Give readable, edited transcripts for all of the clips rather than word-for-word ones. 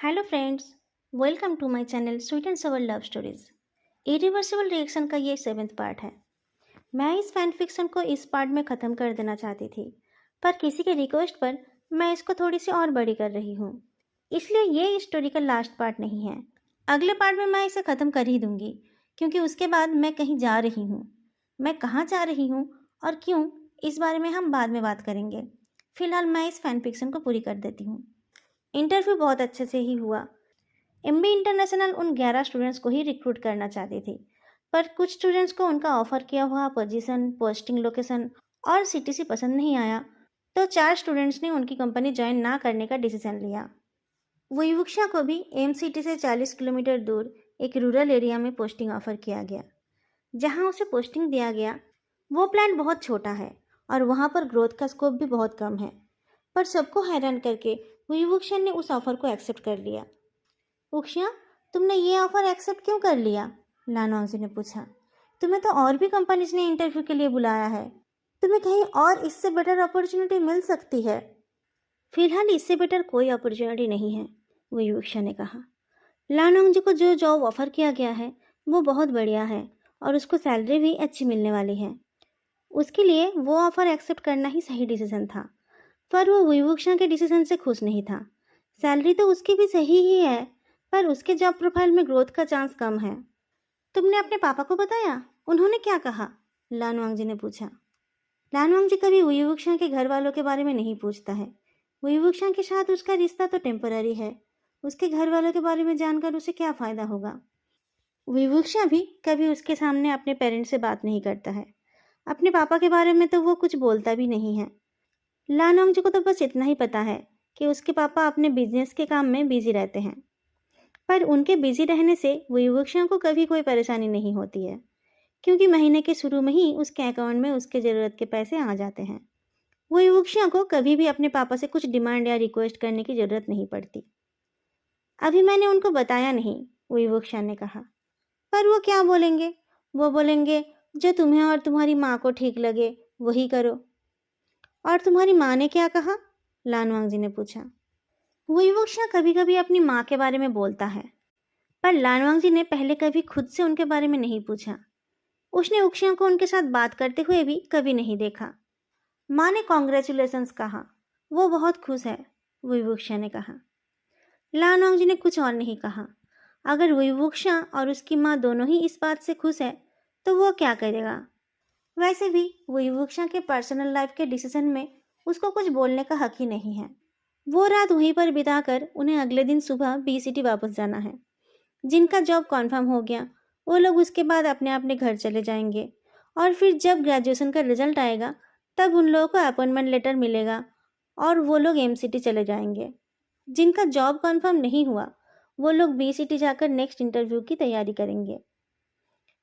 Hello friends, welcome to my channel sweet and sour love stories. Irreversible reaction का ये 7th part है। मैं इस फैन फिक्शन को इस पार्ट में ख़त्म कर देना चाहती थी, पर किसी के रिक्वेस्ट पर मैं इसको थोड़ी सी और बड़ी कर रही हूँ। इसलिए ये इस स्टोरी का लास्ट पार्ट नहीं है। अगले पार्ट में मैं इसे ख़त्म कर ही दूँगी, क्योंकि उसके बाद मैं कहीं जा रही हूँ। मैं कहाँ जा रही हूँ और क्यों, इस बारे में हम बाद में बात करेंगे। फिलहाल मैं इस फैन फिक्शन को पूरी कर देती हूँ। इंटरव्यू बहुत अच्छे से ही हुआ। एमबी इंटरनेशनल उन 11 स्टूडेंट्स को ही रिक्रूट करना चाहती थी, पर कुछ स्टूडेंट्स को उनका ऑफर किया हुआ पोजीशन, पोस्टिंग लोकेशन और सीटीसी पसंद नहीं आया, तो 4 स्टूडेंट्स ने उनकी कंपनी ज्वाइन ना करने का डिसीजन लिया। वयुक्षा को भी एम सिटी से 40 किलोमीटर दूर एक रूरल एरिया में पोस्टिंग ऑफर किया गया। जहां उसे पोस्टिंग दिया गया, वो प्लांट बहुत छोटा है और वहां पर ग्रोथ का स्कोप भी बहुत कम है, पर सबको हैरान करके वयुक्षा ने उस ऑफर को एक्सेप्ट कर लिया। उक्षिया, तुमने ये ऑफर एक्सेप्ट क्यों कर लिया? लानवांगजी ने पूछा। तुम्हें तो और भी कंपनीज ने इंटरव्यू के लिए बुलाया है। तुम्हें कहीं और इससे बेटर अपॉर्चुनिटी मिल सकती है। फिलहाल इससे बेटर कोई अपॉर्चुनिटी नहीं है, वो उक्षिया ने कहा। लानवांगजी को जो जॉब ऑफर किया गया है वो बहुत बढ़िया है और उसको सैलरी भी अच्छी मिलने वाली है। उसके लिए वो ऑफर एक्सेप्ट करना ही सही डिसीजन था, पर वो विवक्षा के डिसीजन से खुश नहीं था। सैलरी तो उसकी भी सही ही है, पर उसके जॉब प्रोफाइल में ग्रोथ का चांस कम है। तुमने अपने पापा को बताया? उन्होंने क्या कहा? लानवांगजी ने पूछा। लानवांगजी कभी विवक्षा के घर वालों के बारे में नहीं पूछता है। विवक्षा के साथ उसका रिश्ता तो टेम्पररी है। उसके घर वालों के बारे में जानकर उसे क्या फ़ायदा होगा। विवक्षा भी कभी उसके सामने अपने पेरेंट्स से बात नहीं करता है। अपने पापा के बारे में तो वो कुछ बोलता भी नहीं है। लानवांगजी को तो बस इतना ही पता है कि उसके पापा अपने बिजनेस के काम में बिजी रहते हैं, पर उनके बिजी रहने से विवक्षा को कभी कोई परेशानी नहीं होती है, क्योंकि महीने के शुरू में ही उसके अकाउंट में उसके ज़रूरत के पैसे आ जाते हैं। विवक्षा को कभी भी अपने पापा से कुछ डिमांड या रिक्वेस्ट करने की ज़रूरत नहीं पड़ती। अभी मैंने उनको बताया नहीं, विवक्षा ने कहा। पर वो क्या बोलेंगे? वो बोलेंगे जो तुम्हें और तुम्हारी माँ को ठीक लगे वही करो। और तुम्हारी माँ ने क्या कहा? लानवांगजी ने पूछा। विवक्षा कभी कभी अपनी माँ के बारे में बोलता है, पर लानवांगजी ने पहले कभी खुद से उनके बारे में नहीं पूछा। उसने उक्षिया को उनके साथ बात करते हुए भी कभी नहीं देखा। माँ ने कॉन्ग्रेचुलेशंस कहा, वो बहुत खुश है, विवक्षा ने कहा। लानवांगजी ने कुछ और नहीं कहा। अगर विवक्षा और उसकी माँ दोनों ही इस बात से खुश है तो वो क्या करेगा? वैसे भी विवक्षा के पर्सनल लाइफ के डिसीजन में उसको कुछ बोलने का हक ही नहीं है। वो रात वहीं पर बिताकर उन्हें अगले दिन सुबह बी सिटी वापस जाना है। जिनका जॉब कॉन्फर्म हो गया वो लोग उसके बाद अपने अपने घर चले जाएंगे, और फिर जब ग्रेजुएशन का रिजल्ट आएगा तब उन लोगों को अपॉइंटमेंट लेटर मिलेगा और वो लोग एम सिटी चले जाएंगे। जिनका जॉब कॉन्फर्म नहीं हुआ वो लोग बी सिटी जाकर नेक्स्ट इंटरव्यू की तैयारी करेंगे।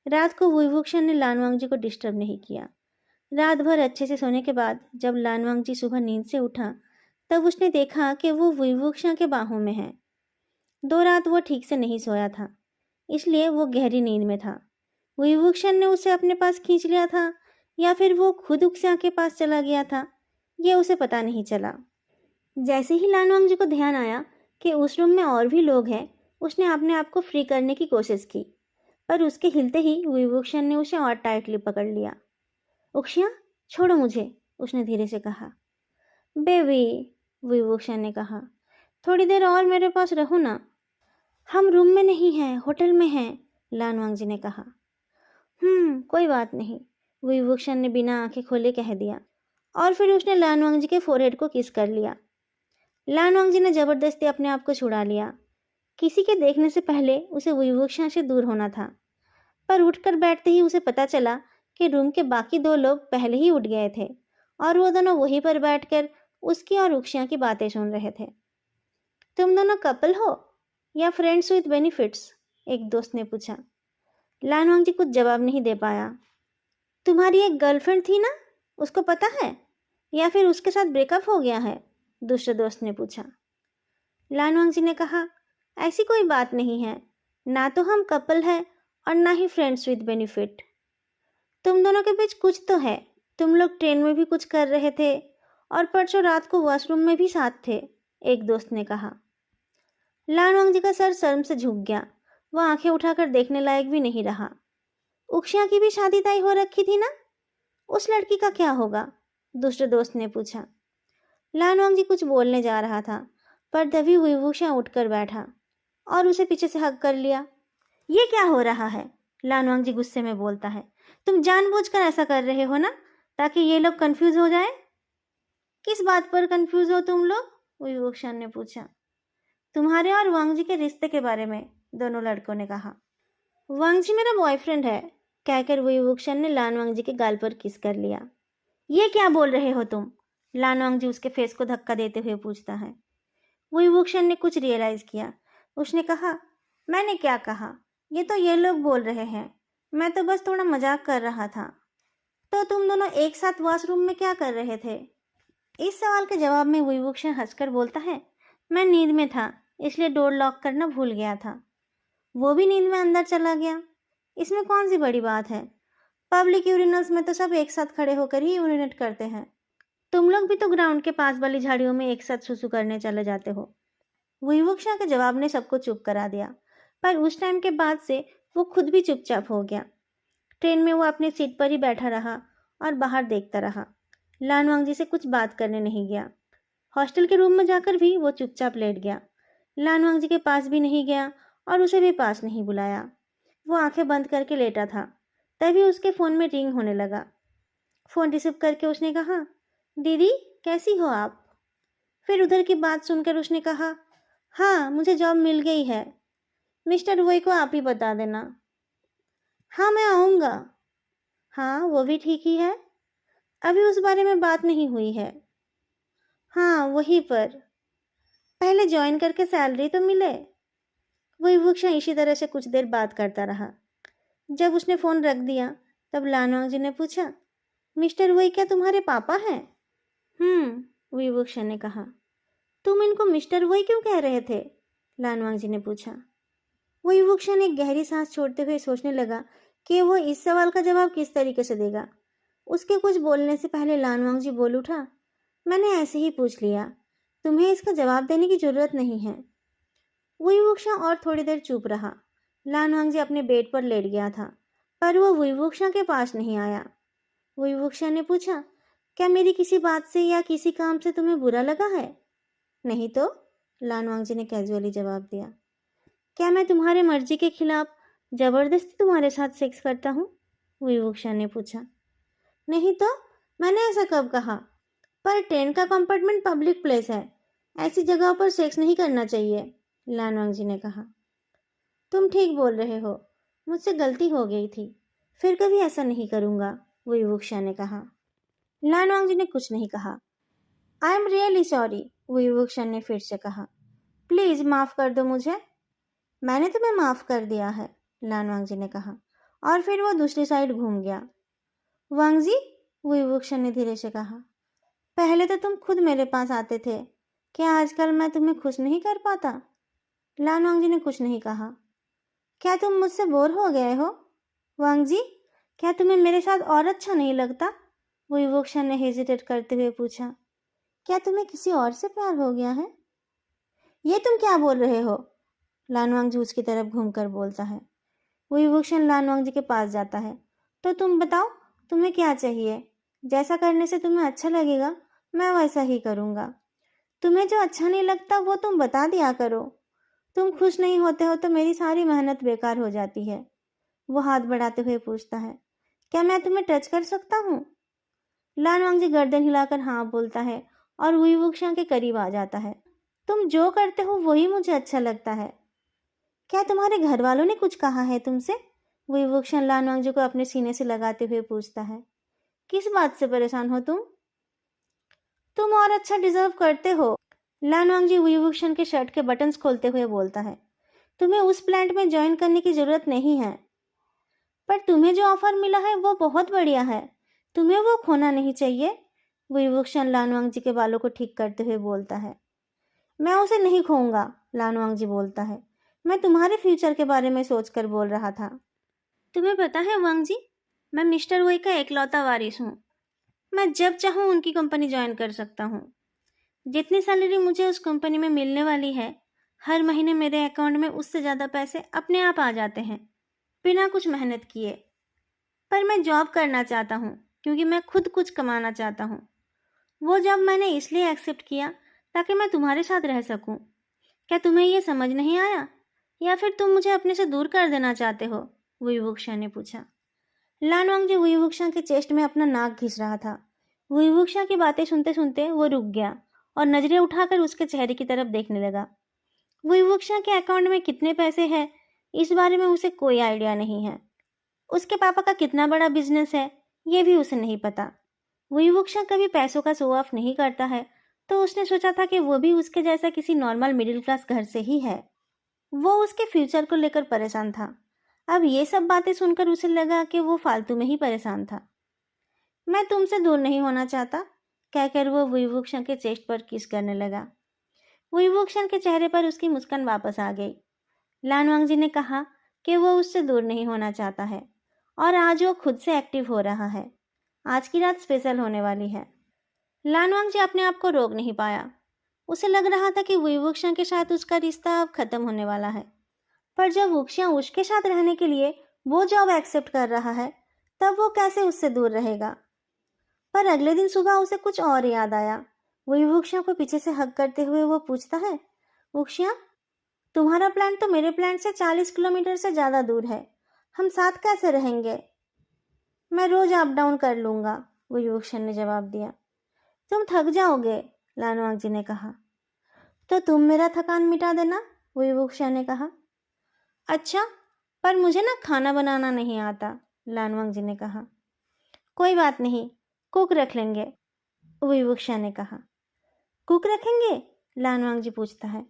रात को विभूषण ने लानवांगजी को डिस्टर्ब नहीं किया। रात भर अच्छे से सोने के बाद जब लानवांगजी सुबह नींद से उठा तब उसने देखा कि वो विभूषण के बाहों में है। 2 रात वो ठीक से नहीं सोया था, इसलिए वो गहरी नींद में था। विभूषण ने उसे अपने पास खींच लिया था या फिर वो खुद उक्षिया के पास चला गया था, ये उसे पता नहीं चला। जैसे ही लानवांगजी को ध्यान आया कि उस रूम में और भी लोग हैं, उसने अपने आप को फ्री करने की कोशिश की, पर उसके हिलते ही विभूषण ने उसे और टाइटली पकड़ लिया। उक्षिया, छोड़ो मुझे, उसने धीरे से कहा। बेबी, विभूषण ने कहा, थोड़ी देर और मेरे पास रहो ना। हम रूम में नहीं हैं, होटल में हैं, लानवांगजी ने कहा। कोई बात नहीं, विभूषण ने बिना आंखें खोले कह दिया, और फिर उसने लानवांगजी के फोरहेड को किस कर लिया। लानवांगजी ने जबरदस्ती अपने आप को छुड़ा लिया। किसी के देखने से पहले उसे विभूषण से दूर होना था, पर उठकर बैठते ही उसे पता चला कि रूम के बाकी 2 लोग पहले ही उठ गए थे और वो दोनों वहीं पर बैठकर उसकी और उक्षिया की बातें सुन रहे थे। तुम दोनों कपल हो या फ्रेंड्स विद बेनिफिट्स? एक दोस्त ने पूछा। लानवांगजी कुछ जवाब नहीं दे पाया। तुम्हारी एक गर्लफ्रेंड थी ना, उसको पता है या फिर उसके साथ ब्रेकअप हो गया है? दूसरे दोस्त ने पूछा। लानवांगजी ने कहा, ऐसी कोई बात नहीं है, ना तो हम कपल है और ना ही फ्रेंड्स विद बेनिफिट। तुम दोनों के बीच कुछ तो है। तुम लोग ट्रेन में भी कुछ कर रहे थे और परसों रात को वॉशरूम में भी साथ थे, एक दोस्त ने कहा। लानवांग जी का सर शर्म से झुक गया। वह आंखें उठाकर देखने लायक भी नहीं रहा। उक्षिया की भी शादी तय हो रखी थी ना? उस लड़की का क्या होगा? दूसरे दोस्त ने पूछा। लानवांग जी कुछ बोलने जा रहा था, पर तभी विभूषण उठकर बैठा और उसे पीछे से हक कर लिया। ये क्या हो रहा है? लानवांग जी गुस्से में बोलता है। तुम जानबूझकर ऐसा कर रहे हो ना, ताकि ये लोग कंफ्यूज हो जाए। किस बात पर कंफ्यूज हो तुम लोग? विभूषण ने पूछा। तुम्हारे और वांग जी के रिश्ते के बारे में, दोनों लड़कों ने कहा। वांग जी मेरा बॉयफ्रेंड है, कहकर विभूषण ने लानवांग जी के गाल पर किस कर लिया। ये क्या बोल रहे हो तुम? लानवांग जी उसके फेस को धक्का देते हुए पूछता है। विभूषण ने कुछ रियलाइज किया। उसने कहा, मैंने क्या कहा? ये तो ये लोग बोल रहे हैं, मैं तो बस थोड़ा मजाक कर रहा था। तो तुम दोनों एक साथ वॉशरूम में क्या कर रहे थे? इस सवाल के जवाब में विभूषण हंसकर बोलता है, मैं नींद में था, इसलिए डोर लॉक करना भूल गया था। वो भी नींद में अंदर चला गया। इसमें कौन सी बड़ी बात है? पब्लिक यूरिनल्स में तो सब एक साथ खड़े होकर ही यूरिनेट करते हैं। तुम लोग भी तो ग्राउंड के पास वाली झाड़ियों में एक साथ सुसु करने चले जाते हो। विभूषण के जवाब ने सबको चुप करा दिया, पर उस टाइम के बाद से वो खुद भी चुपचाप हो गया। ट्रेन में वो अपनी सीट पर ही बैठा रहा और बाहर देखता रहा। लानवांग जी से कुछ बात करने नहीं गया। हॉस्टल के रूम में जाकर भी वो चुपचाप लेट गया। लानवांग जी के पास भी नहीं गया और उसे भी पास नहीं बुलाया। वो आंखें बंद करके लेटा था। तभी उसके फ़ोन में रिंग होने लगा। फ़ोन रिसीव करके उसने कहा, दीदी कैसी हो आप? फिर उधर की बात सुनकर उसने कहा, हाँ मुझे जॉब मिल गई है। मिस्टर वोई को आप ही बता देना। हाँ मैं आऊँगा। हाँ वो भी ठीक ही है, अभी उस बारे में बात नहीं हुई है। हाँ वहीं पर, पहले ज्वाइन करके सैलरी तो मिले। वही भूषण इसी तरह से कुछ देर बात करता रहा। जब उसने फ़ोन रख दिया तब लानवांग जी ने पूछा, मिस्टर वही क्या तुम्हारे पापा हैं? विभूषण ने कहा। तुम इनको मिस्टर वही क्यों कह रहे थे? लानवांग जी ने पूछा। विभूषण एक गहरी सांस छोड़ते हुए सोचने लगा कि वो इस सवाल का जवाब किस तरीके से देगा। उसके कुछ बोलने से पहले लानवांग जी बोल उठा, मैंने ऐसे ही पूछ लिया, तुम्हें इसका जवाब देने की जरूरत नहीं है। विभूषण और थोड़ी देर चुप रहा। लानवांग जी अपने बेड पर लेट गया था, पर वो विभूषण के पास नहीं आया। विभूषण ने पूछा, क्या मेरी किसी बात से या किसी काम से तुम्हें बुरा लगा है? नहीं तो, लानवांग जी ने कैजुअली जवाब दिया। क्या मैं तुम्हारे मर्जी के खिलाफ जबरदस्ती तुम्हारे साथ सेक्स करता हूँ? विभूषण ने पूछा। नहीं तो, मैंने ऐसा कब कहा? पर ट्रेन का कंपार्टमेंट पब्लिक प्लेस है, ऐसी जगहों पर सेक्स नहीं करना चाहिए, लानवांग जी ने कहा। तुम ठीक बोल रहे हो, मुझसे गलती हो गई थी, फिर कभी ऐसा नहीं करूँगा, विभूषण ने कहा। लानवांग जी ने कुछ नहीं कहा। I am really sorry, Vibhushan ने फिर से कहा। प्लीज़ माफ़ कर दो मुझे। मैंने तुम्हें माफ़ कर दिया है, लानवांग जी ने कहा, और फिर वो दूसरी साइड घूम गया। वांग जी, विभूषण ने धीरे से कहा, पहले तो तुम खुद मेरे पास आते थे, क्या आजकल मैं तुम्हें खुश नहीं कर पाता? लानवांग जी ने कुछ नहीं कहा। क्या तुम मुझसे बोर हो गए हो? वांग जी, क्या तुम्हें मेरे साथ और अच्छा नहीं लगता? विभूषण ने हेजिटेट करते हुए पूछा। क्या तुम्हें किसी और से प्यार हो गया है? ये तुम क्या बोल रहे हो? लानवांग जी उसकी तरफ घूमकर बोलता है। विभूषण लानवांग जी के पास जाता है। तो तुम बताओ, तुम्हें क्या चाहिए? जैसा करने से तुम्हें अच्छा लगेगा मैं वैसा ही करूँगा। तुम्हें जो अच्छा नहीं लगता वो तुम बता दिया करो। तुम खुश नहीं होते हो तो मेरी सारी मेहनत बेकार हो जाती है। वो हाथ बढ़ाते हुए पूछता है, क्या मैं तुम्हें टच कर सकता हूँ? लानवांग जी गर्दन हिलाकर हाँ बोलता है और विभूषण के करीब आ जाता है। तुम जो करते हो वही मुझे अच्छा लगता है। क्या तुम्हारे घर वालों ने कुछ कहा है तुमसे? विभूषण लानवांग जी को अपने सीने से लगाते हुए पूछता है। किस बात से परेशान हो तुम? तुम और अच्छा डिजर्व करते हो। लानवांग जी विभूषण के शर्ट के बटन्स खोलते हुए बोलता है। तुम्हें उस प्लांट में ज्वाइन करने की जरूरत नहीं है, पर तुम्हें जो ऑफर मिला है वो बहुत बढ़िया है, तुम्हें वो खोना नहीं चाहिए। विभूषण लानवांग जी के बालों को ठीक करते हुए बोलता है। मैं उसे नहीं खोऊंगा, लानवांग जी बोलता है। मैं तुम्हारे फ्यूचर के बारे में सोचकर बोल रहा था। तुम्हें पता है वांग जी, मैं मिस्टर वोई का एकलौता वारिस हूँ। मैं जब चाहूँ उनकी कंपनी ज्वाइन कर सकता हूँ। जितनी सैलरी मुझे उस कंपनी में मिलने वाली है, हर महीने मेरे अकाउंट में उससे ज़्यादा पैसे अपने आप आ जाते हैं, बिना कुछ मेहनत किए। पर मैं जॉब करना चाहता हूँ क्योंकि मैं खुद कुछ कमाना चाहता हूँ। वो जॉब मैंने इसलिए एक्सेप्ट किया ताकि मैं तुम्हारे साथ रह सकूँ। क्या तुम्हें ये समझ नहीं आया, या फिर तुम मुझे अपने से दूर कर देना चाहते हो? वुईवुक्शा ने पूछा। लानवांगजी वुईवुक्शा के चेस्ट में अपना नाक घिस रहा था। वुईवुक्शा की बातें सुनते सुनते वो रुक गया और नजरें उठाकर उसके चेहरे की तरफ देखने लगा। वुईवुक्शा के अकाउंट में कितने पैसे हैं, इस बारे में उसे कोई आइडिया नहीं है। उसके पापा का कितना बड़ा बिजनेस है, ये भी उसे नहीं पता। वुईवुक्शा कभी पैसों का शो ऑफ नहीं करता है, तो उसने सोचा था कि वो भी उसके जैसा किसी नॉर्मल मिडिल क्लास घर से ही है। वो उसके फ्यूचर को लेकर परेशान था। अब ये सब बातें सुनकर उसे लगा कि वो फालतू में ही परेशान था। मैं तुमसे दूर नहीं होना चाहता, कहकर वो वुईवुक्शा के चेस्ट पर किस करने लगा। वुईवुक्शा के चेहरे पर उसकी मुस्कान वापस आ गई। लानवांगजी ने कहा कि वो उससे दूर नहीं होना चाहता है और आज वो खुद से एक्टिव हो रहा है। आज की रात स्पेशल होने वाली है। लानवांगजी अपने आप को रोक नहीं पाया। उसे लग रहा था कि वुईवुक्शा के साथ उसका रिश्ता अब खत्म होने वाला है। पर जब वुक्शिया उसके साथ रहने के लिए वो जॉब एक्सेप्ट कर रहा है, तब वो कैसे उससे दूर रहेगा? पर अगले दिन सुबह उसे कुछ और याद आया। वही वुक्शिया को पीछे से हग करते हुए वो पूछता है, वुक्शिया, तुम्हारा प्लान तो मेरे प्लान से 40 किलोमीटर से ज़्यादा दूर है। हम साथ कैसे रहेंगे? मैं रोज अप डाउन कर लूँगा, वही वुक्शिया ने जवाब दिया। तुम थक जाओगे, लानवांगजी ने कहा। तो तुम मेरा थकान मिटा देना, वही वुक्शिया ने कहा। अच्छा, पर मुझे ना खाना बनाना नहीं आता, लानवांगजी ने कहा। कोई बात नहीं, कुक रख लेंगे, वुईवुक्शा ने कहा। कुक रखेंगे? लानवांगजी पूछता है।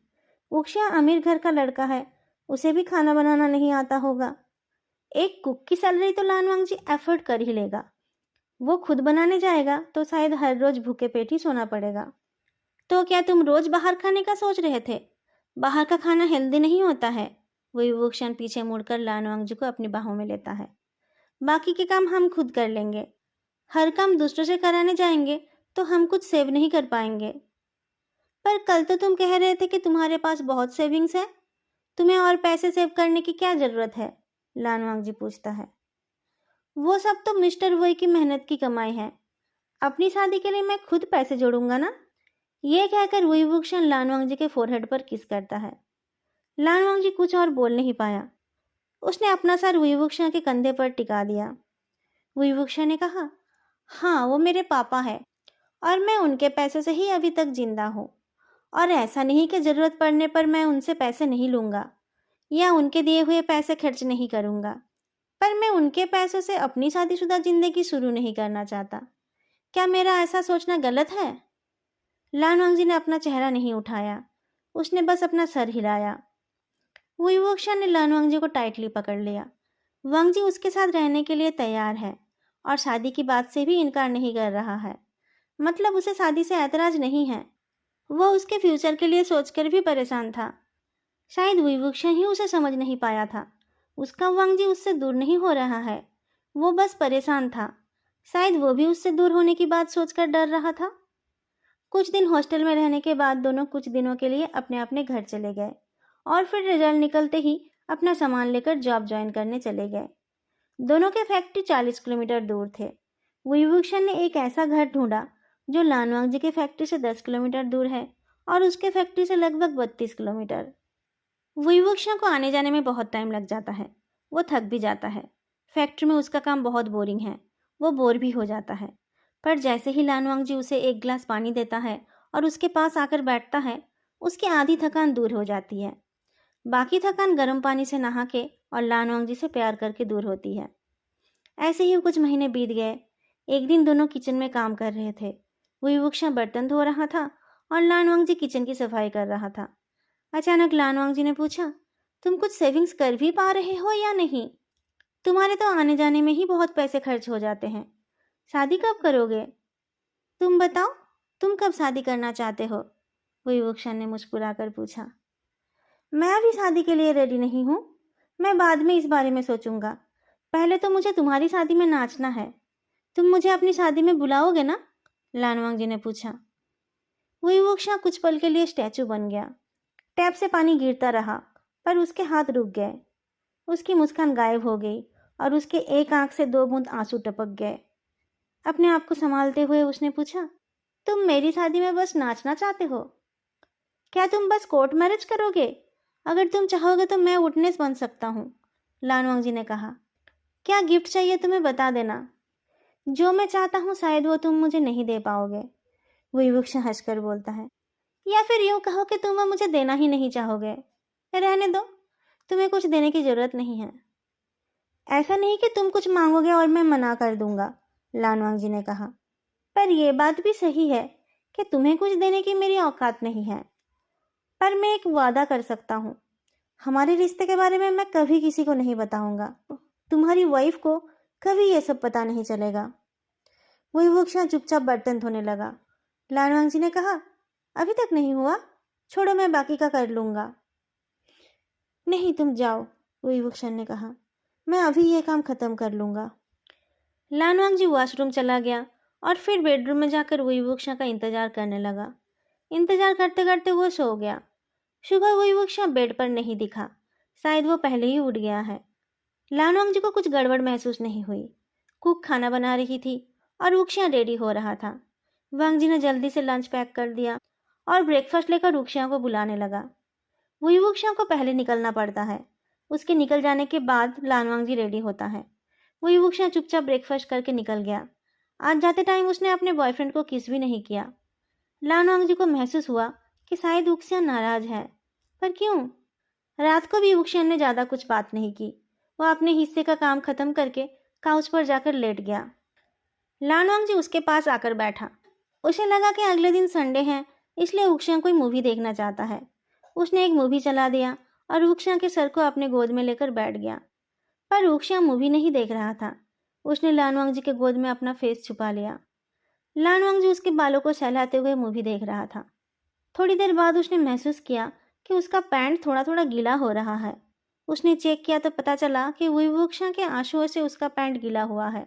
वुक्शिया अमीर घर का लड़का है, उसे भी खाना बनाना नहीं आता होगा। एक कुक की सैलरी तो लानवांगजी एफर्ट कर ही लेगा। वो खुद बनाने जाएगा तो शायद हर रोज भूखे पेट ही सोना पड़ेगा। तो क्या तुम रोज बाहर खाने का सोच रहे थे? बाहर का खाना हेल्दी नहीं होता है। वुईवुक्शा पीछे मुड़कर लानवांगजी को अपनी बाहों में लेता है। बाकी के काम हम खुद कर लेंगे। हर काम दूसरों से कराने जाएंगे तो हम कुछ सेव नहीं कर पाएंगे। पर कल तो तुम कह रहे थे कि तुम्हारे पास बहुत सेविंग्स है। तुम्हें और पैसे सेव करने की क्या जरूरत है? लानवांगजी पूछता है। वो सब तो मिस्टर वोई की मेहनत की कमाई है। अपनी शादी के लिए मैं खुद पैसे जोड़ूंगा ना। ये कहकर वुईवुक्शा लानवांगजी के फोरहेड पर किस करता है। लानवांगजी कुछ और बोल नहीं पाया। उसने अपना सर वुईवुक्शा के कंधे पर टिका दिया। वुईवुक्शा ने कहा, हाँ, वो मेरे पापा है और मैं उनके पैसे से ही अभी तक जिंदा हूँ। और ऐसा नहीं कि ज़रूरत पड़ने पर मैं उनसे पैसे नहीं लूँगा या उनके दिए हुए पैसे खर्च नहीं करूँगा। पर मैं उनके पैसों से अपनी शादीशुदा ज़िंदगी शुरू नहीं करना चाहता। क्या मेरा ऐसा सोचना गलत है? लानवांगजी ने अपना चेहरा नहीं उठाया, उसने बस अपना सर हिलाया। वुईवुक्शा ने लानवांगजी को टाइटली पकड़ लिया। वांगजी उसके साथ रहने के लिए तैयार है और शादी की बात से भी इनकार नहीं कर रहा है। मतलब उसे शादी से ऐतराज नहीं है। वह उसके फ्यूचर के लिए सोचकर भी परेशान था। शायद वुईवुक्शा ही उसे समझ नहीं पाया था। उसका वांगजी उससे दूर नहीं हो रहा है, वो बस परेशान था। शायद वो भी उससे दूर होने की बात सोचकर डर रहा था। कुछ दिन हॉस्टल में रहने के बाद दोनों कुछ दिनों के लिए अपने अपने घर चले गए और फिर रिजल्ट निकलते ही अपना सामान लेकर जॉब ज्वाइन करने चले गए। दोनों के फैक्ट्री 40 किलोमीटर दूर थे। वुईवुक्शा ने एक ऐसा घर ढूंढा जो लानवांगजी के फैक्ट्री से 10 किलोमीटर दूर है और उसके फैक्ट्री से लगभग 32 किलोमीटर। वुईवुक्शा को आने जाने में बहुत टाइम लग जाता है। वो थक भी जाता है। फैक्ट्री में उसका काम बहुत बोरिंग है। वो बोर भी हो जाता है। पर जैसे ही लानवांगजी उसे एक गिलास पानी देता है और उसके पास आकर बैठता है, उसकी आधी थकान दूर हो जाती है। बाकी थकान गर्म पानी से नहा के और लानवांगजी से प्यार करके दूर होती है। ऐसे ही कुछ महीने बीत गए। एक दिन दोनों किचन में काम कर रहे थे। वुईवुक्शा बर्तन धो रहा था और लानवांगजी किचन की सफाई कर रहा था। अचानक लानवांगजी ने पूछा, तुम कुछ सेविंग्स कर भी पा रहे हो या नहीं? तुम्हारे तो आने जाने में ही बहुत पैसे खर्च हो जाते हैं। शादी कब करोगे? तुम बताओ, तुम कब शादी करना चाहते हो? वुईवुक्शा ने मुस्कुराकर पूछा। मैं अभी शादी के लिए रेडी नहीं हूँ। मैं बाद में इस बारे में सोचूंगा। पहले तो मुझे तुम्हारी शादी में नाचना है। तुम मुझे अपनी शादी में बुलाओगे ना? लानवांगजी ने पूछा। वुईवुक्शा कुछ पल के लिए स्टैचू बन गया। टैप से पानी गिरता रहा, पर उसके हाथ रुक गए। उसकी मुस्कान गायब हो गई और उसके एक आंख से 2 बूंद आंसू टपक गए। अपने आप को संभालते हुए उसने पूछा, तुम मेरी शादी में बस नाचना चाहते हो? क्या तुम बस कोर्ट मैरिज करोगे? अगर तुम चाहोगे तो मैं विटनेस बन सकता हूँ, लानवांग जी ने कहा। क्या गिफ्ट चाहिए तुम्हें बता देना। जो मैं चाहता हूँ शायद वो तुम मुझे नहीं दे पाओगे, विवुक्षा हंसकर बोलता है। या फिर यूं कहो कि तुम वो मुझे देना ही नहीं चाहोगे। रहने दो, तुम्हें कुछ देने की जरूरत नहीं है। ऐसा नहीं कि तुम कुछ मांगोगे और मैं मना कर दूंगा, लानवांग जी ने कहा। पर यह बात भी सही है कि तुम्हें कुछ देने की मेरी औकात नहीं है। पर मैं एक वादा कर सकता हूँ, हमारे रिश्ते के बारे में मैं कभी किसी को नहीं बताऊंगा। तुम्हारी वाइफ को कभी ये सब पता नहीं चलेगा। विवुक्षा चुपचाप बर्तन धोने लगा। लानवांग जी ने कहा, अभी तक नहीं हुआ? छोड़ो, मैं बाकी का कर लूंगा। नहीं, तुम जाओ, विवुक्षा ने कहा। मैं अभी ये काम खत्म कर लूंगा। लानवांग जी वॉशरूम चला गया और फिर बेडरूम में जाकर विवुक्षा का इंतजार करने लगा। इंतजार करते करते वो सो गया। सुबह विवुक्षा बेड पर नहीं दिखा। शायद वो पहले ही उठ गया है। लानवांग जी को कुछ गड़बड़ महसूस नहीं हुई। कुक खाना बना रही थी और वुक्शिया रेडी हो रहा था। वांग जी ने जल्दी से लंच पैक कर दिया और ब्रेकफास्ट लेकर वुक्शिया को बुलाने लगा। वुक्शिया को पहले निकलना पड़ता है। उसके निकल जाने के बाद लानवांग जी रेडी होता है। वुक्शिया चुपचाप ब्रेकफास्ट करके निकल गया। आज जाते टाइम उसने अपने बॉयफ्रेंड को किस भी नहीं किया। लानवांग जी को महसूस हुआ कि शायद वुक्शिया नाराज है। पर क्यों? रात को भी वुक्शिया ने ज़्यादा कुछ बात नहीं की। वह अपने हिस्से का काम खत्म करके काउच पर जाकर लेट गया। लानवांग जी उसके पास आकर बैठा। उसे लगा कि अगले दिन संडे है, इसलिए वुक्शिया कोई मूवी देखना चाहता है। उसने एक मूवी चला दिया और वुक्शिया के सर को अपने गोद में लेकर बैठ गया। पर वुक्शिया मूवी नहीं देख रहा था। उसने लानवांग जी के गोद में अपना फेस छुपा लिया। लानवांग जी उसके बालों को सहलाते हुए मूवी देख रहा था। थोड़ी देर बाद उसने महसूस किया कि उसका पैंट थोड़ा थोड़ा गीला हो रहा है। उसने चेक किया तो पता चला कि वुक्शिया के आंसुओं से उसका पैंट गीला हुआ है।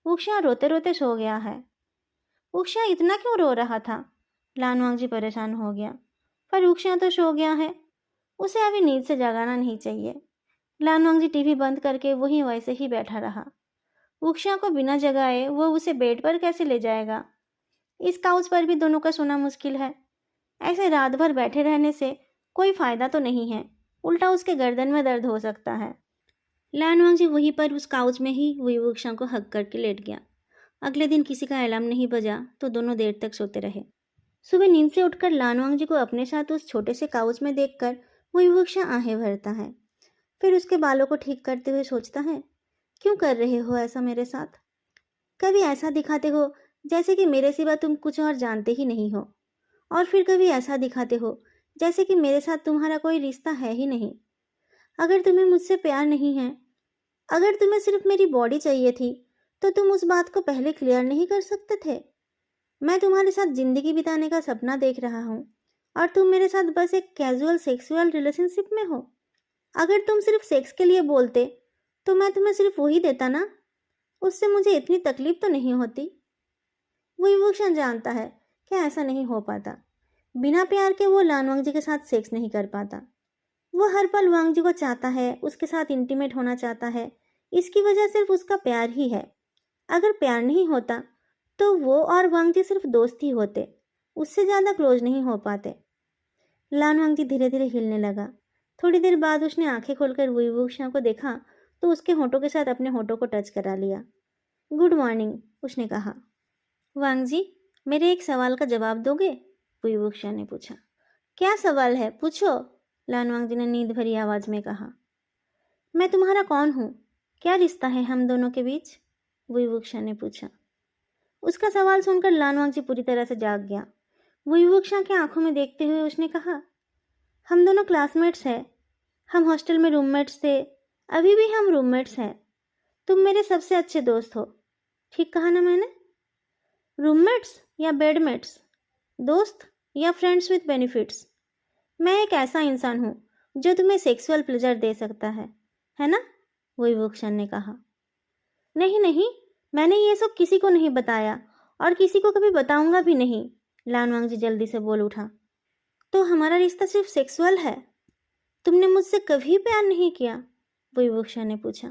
वुक्शिया रोते रोते सो गया है। वुक्शिया इतना क्यों रो रहा था? लानवांग जी परेशान हो गया। पर वुक्शिया तो सो गया है, उसे अभी नींद से जगाना नहीं चाहिए। लानवांग जी टीवी बंद करके वहीं वैसे ही बैठा रहा। वुक्शिया को बिना जगाए वो उसे बेड पर कैसे ले जाएगा? इस काउच पर भी दोनों का सोना मुश्किल है। ऐसे रात भर बैठे रहने से कोई फायदा तो नहीं है, उल्टा उसके गर्दन में दर्द हो सकता है। लानवांग जी वहीं पर उस काउच में ही वुक्शिया को हग करके लेट गया। अगले दिन किसी का अलार्म नहीं बजा तो दोनों देर तक सोते रहे। सुबह नींद से उठकर लानवांग जी को अपने साथ उस छोटे से काउच में देखकर वुक्शिया आहें भरता है। फिर उसके बालों को ठीक करते हुए सोचता है, क्यों कर रहे हो ऐसा मेरे साथ? कभी ऐसा दिखाते हो जैसे कि मेरे सिवा तुम कुछ और जानते ही नहीं हो, और फिर कभी ऐसा दिखाते हो जैसे कि मेरे साथ तुम्हारा कोई रिश्ता है ही नहीं। अगर तुम्हें मुझसे प्यार नहीं है, अगर तुम्हें सिर्फ मेरी बॉडी चाहिए थी, तो तुम उस बात को पहले क्लियर नहीं कर सकते थे? मैं तुम्हारे साथ जिंदगी बिताने का सपना देख रहा हूँ और तुम मेरे साथ बस एक कैजुअल सेक्सुअल रिलेशनशिप में हो। अगर तुम सिर्फ सेक्स के लिए बोलते तो मैं तुम्हें सिर्फ वही देता ना, उससे मुझे इतनी तकलीफ तो नहीं होती। वुक्शिया जानता है कि ऐसा नहीं हो पाता। बिना प्यार के वो लानवांग जी के साथ सेक्स नहीं कर पाता। वो हर पल वांग जी को चाहता है, उसके साथ इंटीमेट होना चाहता है। इसकी वजह सिर्फ उसका प्यार ही है। अगर प्यार नहीं होता तो वो और वांग जी सिर्फ दोस्त ही होते, उससे ज़्यादा क्लोज नहीं हो पाते। लानवांग जी धीरे धीरे हिलने लगा। थोड़ी देर बाद उसने आंखें खोलकर वुक्शिया को देखा तो उसके होठों के साथ अपने होठों को टच करा लिया। गुड मॉर्निंग, उसने कहा। वांग जी, मेरे एक सवाल का जवाब दोगे? वुक्शिया ने पूछा। क्या सवाल है, पूछो, लानवांग जी ने नींद भरी आवाज में कहा। मैं तुम्हारा कौन हूँ? क्या रिश्ता है हम दोनों के बीच? वुक्शिया ने पूछा। उसका सवाल सुनकर लानवांग जी पूरी तरह से जाग गया। वुक्शिया की आंखों में देखते हुए उसने कहा, हम दोनों क्लासमेट्स हैं। हम हॉस्टल में रूममेट्स थे, अभी भी हम रूममेट्स हैं। तुम मेरे सबसे अच्छे दोस्त हो। ठीक कहा ना मैंने? रूममेट्स या बेडमेट्स, दोस्त या फ्रेंड्स विद बेनिफिट्स। मैं एक ऐसा इंसान हूँ जो तुम्हें सेक्सुअल प्लेजर दे सकता है ना? वुक्शिया ने कहा। नहीं नहीं, मैंने ये सब किसी को नहीं बताया और किसी को कभी बताऊंगा भी नहीं, लानवांग जी जल्दी से बोल उठा। तो हमारा रिश्ता सिर्फ सेक्सुअल है? तुमने मुझसे कभी प्यार नहीं किया? बुईवुक्शा ने पूछा।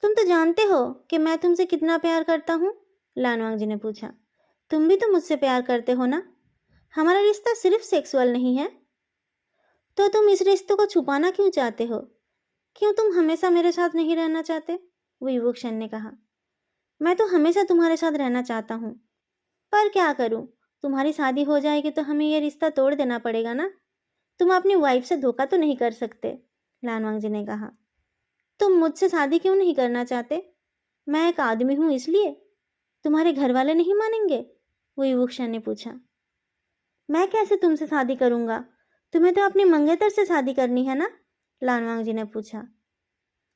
तुम तो जानते हो कि मैं तुमसे कितना प्यार करता हूँ, लानवांग जी ने पूछा। तुम भी तो मुझसे प्यार करते हो ना? हमारा रिश्ता सिर्फ सेक्सुअल नहीं है। तो तुम इस रिश्ते को छुपाना क्यों चाहते हो? क्यों तुम हमेशा मेरे साथ नहीं रहना चाहते? बुईवुक्शन ने कहा। मैं तो हमेशा तुम्हारे साथ रहना चाहता हूँ, पर क्या करूँ? तुम्हारी शादी हो जाएगी तो हमें ये रिश्ता तोड़ देना पड़ेगा ना। तुम अपनी वाइफ से धोखा तो नहीं कर सकते, लानवांग जी ने कहा। तुम मुझसे शादी क्यों नहीं करना चाहते? मैं एक आदमी हूँ इसलिए? तुम्हारे घर वाले नहीं मानेंगे? बुईवुक्शन ने पूछा। मैं कैसे तुमसे शादी करूँगा? तुम्हें तो अपनी मंगेतर से शादी करनी है ना? लानवांग जी ने पूछा।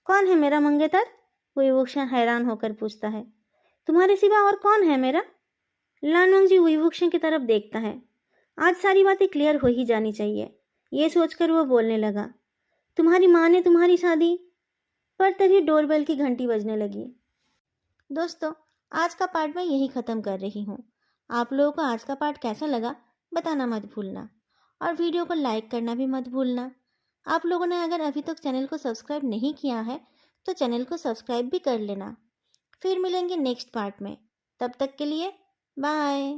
कौन है मेरा मंगेतर? बुईवुक्शन हैरान होकर पूछता है। तुम्हारे सिवा और कौन है मेरा? लानवांग जी बुईवुक्शन की तरफ देखता है। आज सारी बातें क्लियर हो ही जानी चाहिए, ये सोचकर वो बोलने लगा। तुम्हारी माँ ने तुम्हारी शादी। पर तभी डोरबेल की घंटी बजने लगी। दोस्तों, आज का पार्ट मैं यही ख़त्म कर रही हूँ। आप लोगों को आज का पार्ट कैसा लगा बताना मत भूलना, और वीडियो को लाइक करना भी मत भूलना। आप लोगों ने अगर अभी तक चैनल को सब्सक्राइब नहीं किया है तो चैनल को सब्सक्राइब भी कर लेना। फिर मिलेंगे नेक्स्ट पार्ट में। तब तक के लिए बाय।